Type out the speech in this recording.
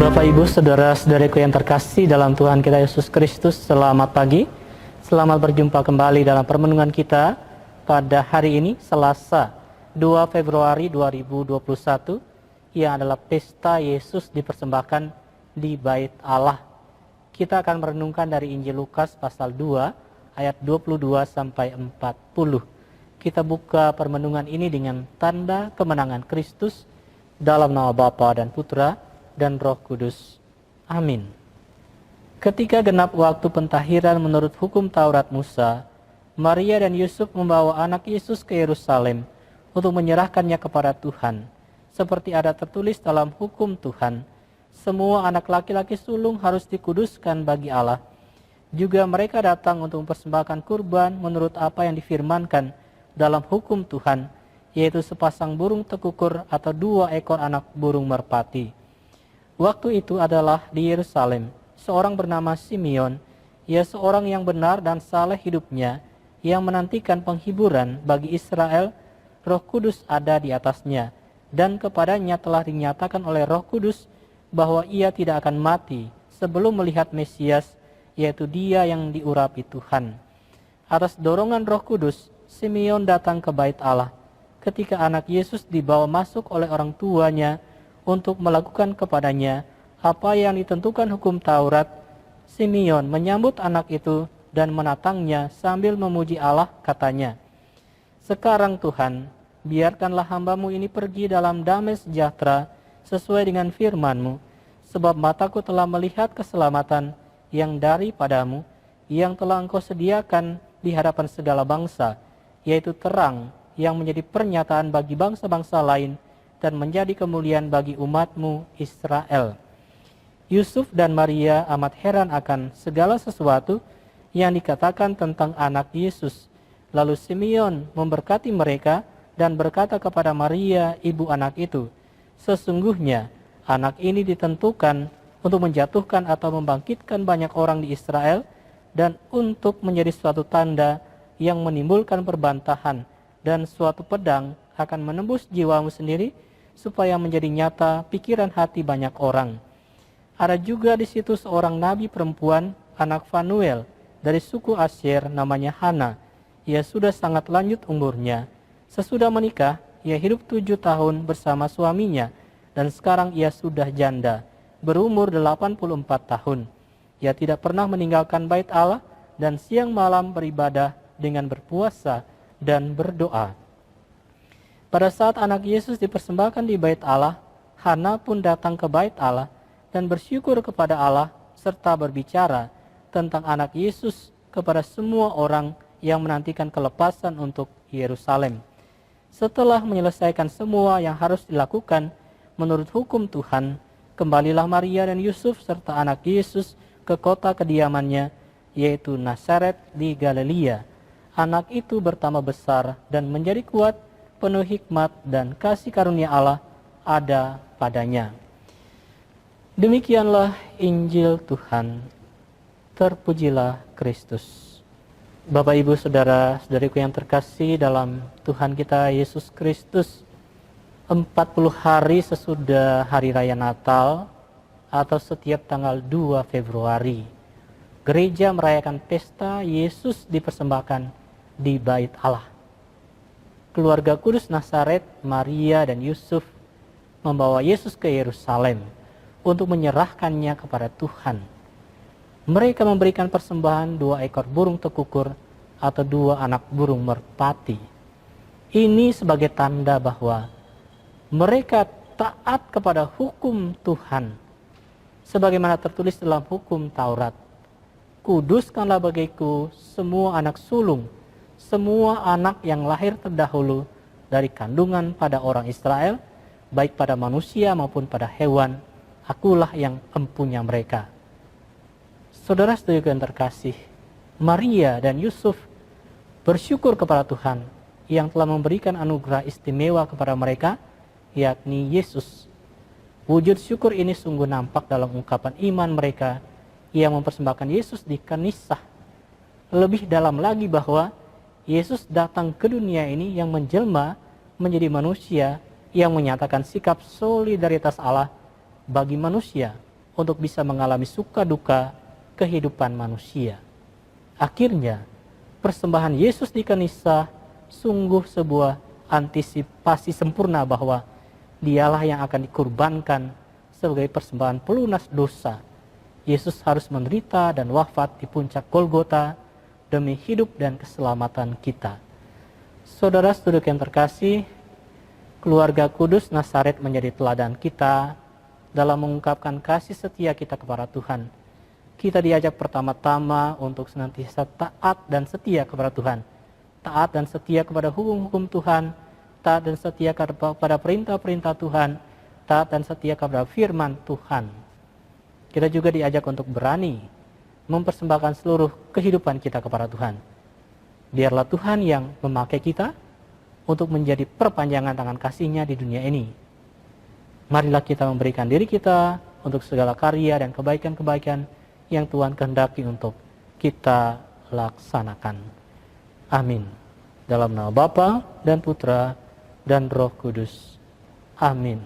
Bapak, Ibu, Saudara-saudariku yang terkasih dalam Tuhan kita Yesus Kristus, selamat pagi. Selamat berjumpa kembali dalam permenungan kita pada hari ini, Selasa 2 Februari 2021, yang adalah pesta Yesus dipersembahkan di Bait Allah. Kita akan merenungkan dari Injil Lukas pasal 2 ayat 22 sampai 40. Kita buka permenungan ini dengan tanda kemenangan Kristus dalam nama Bapa dan Putra dan Roh Kudus. Amin. Ketika genap waktu pentahiran menurut hukum Taurat Musa, Maria dan Yusuf membawa anak Yesus ke Yerusalem untuk menyerahkannya kepada Tuhan. Seperti ada tertulis dalam hukum Tuhan, semua anak laki-laki sulung harus dikuduskan bagi Allah. Juga mereka datang untuk mempersembahkan kurban menurut apa yang difirmankan dalam hukum Tuhan, yaitu sepasang burung tekukur atau 2 ekor anak burung merpati. Waktu itu adalah di Yerusalem, seorang bernama Simeon, ia seorang yang benar dan saleh hidupnya, yang menantikan penghiburan bagi Israel. Roh Kudus ada di atasnya, dan kepadanya telah dinyatakan oleh Roh Kudus bahwa ia tidak akan mati sebelum melihat Mesias, yaitu Dia yang diurapi Tuhan. Atas dorongan Roh Kudus, Simeon datang ke Bait Allah. Ketika anak Yesus dibawa masuk oleh orang tuanya untuk melakukan kepadanya apa yang ditentukan hukum Taurat, Simeon menyambut anak itu dan menatangnya sambil memuji Allah, katanya, "Sekarang Tuhan, biarkanlah hamba-Mu ini pergi dalam damai sejahtera sesuai dengan firman-Mu, sebab mataku telah melihat keselamatan yang daripadamu, yang telah Engkau sediakan di hadapan segala bangsa, yaitu terang yang menjadi pernyataan bagi bangsa-bangsa lain dan menjadi kemuliaan bagi umat-Mu Israel." Yusuf dan Maria amat heran akan segala sesuatu yang dikatakan tentang anak Yesus. Lalu Simeon memberkati mereka dan berkata kepada Maria, ibu anak itu, "Sesungguhnya anak ini ditentukan untuk menjatuhkan atau membangkitkan banyak orang di Israel, dan untuk menjadi suatu tanda yang menimbulkan perbantahan, dan suatu pedang akan menembus jiwamu sendiri, supaya menjadi nyata pikiran hati banyak orang." Ada juga di situ seorang nabi perempuan, anak Fanuel, dari suku Asyer, namanya Hana. Ia sudah sangat lanjut umurnya. Sesudah menikah, ia hidup 7 tahun bersama suaminya, dan sekarang ia sudah janda, berumur 84 tahun. Ia tidak pernah meninggalkan Bait Allah, dan siang malam beribadah dengan berpuasa dan berdoa. Pada saat anak Yesus dipersembahkan di Bait Allah, Hana pun datang ke Bait Allah dan bersyukur kepada Allah serta berbicara tentang anak Yesus kepada semua orang yang menantikan kelepasan untuk Yerusalem. Setelah menyelesaikan semua yang harus dilakukan menurut hukum Tuhan, kembalilah Maria dan Yusuf serta anak Yesus ke kota kediamannya, yaitu Nazaret di Galilea. Anak itu bertambah besar dan menjadi kuat, penuh hikmat dan kasih karunia Allah ada padanya. Demikianlah Injil Tuhan. Terpujilah Kristus. Bapak, Ibu, Saudara-saudariku yang terkasih dalam Tuhan kita Yesus Kristus, 40 hari sesudah Hari Raya Natal atau setiap tanggal 2 Februari, gereja merayakan pesta Yesus dipersembahkan di Bait Allah. Keluarga kudus Nazaret, Maria dan Yusuf membawa Yesus ke Yerusalem untuk menyerahkannya kepada Tuhan. Mereka memberikan persembahan 2 ekor burung tekukur atau 2 anak burung merpati. Ini sebagai tanda bahwa mereka taat kepada hukum Tuhan, sebagaimana tertulis dalam hukum Taurat. "Kuduskanlah bagiku semua anak sulung, semua anak yang lahir terdahulu dari kandungan pada orang Israel, baik pada manusia maupun pada hewan, akulah yang empunya mereka." Saudara-saudariku yang terkasih, Maria dan Yusuf bersyukur kepada Tuhan yang telah memberikan anugerah istimewa kepada mereka, yakni Yesus. Wujud syukur ini sungguh nampak dalam ungkapan iman mereka yang mempersembahkan Yesus di kanisah. Lebih dalam lagi bahwa Yesus datang ke dunia ini yang menjelma menjadi manusia yang menyatakan sikap solidaritas Allah bagi manusia. untuk bisa mengalami suka duka kehidupan manusia. Akhirnya, persembahan Yesus di Kanisa sungguh sebuah antisipasi sempurna bahwa Dialah yang akan dikurbankan sebagai persembahan pelunas dosa. Yesus harus menderita dan wafat di puncak Golgota demi hidup dan keselamatan kita. Saudara-saudara yang terkasih, keluarga kudus Nazaret menjadi teladan kita dalam mengungkapkan kasih setia kita kepada Tuhan. Kita diajak pertama-tama untuk senantiasa taat dan setia kepada Tuhan. Taat dan setia kepada hukum-hukum Tuhan, taat dan setia kepada perintah-perintah Tuhan, taat dan setia kepada firman Tuhan. Kita juga diajak untuk berani mempersembahkan seluruh kehidupan kita kepada Tuhan. Biarlah Tuhan yang memakai kita untuk menjadi perpanjangan tangan kasih-Nya di dunia ini. Marilah kita memberikan diri kita untuk segala karya dan kebaikan-kebaikan yang Tuhan kehendaki untuk kita laksanakan. Amin. Dalam nama Bapa dan Putra dan Roh Kudus. Amin.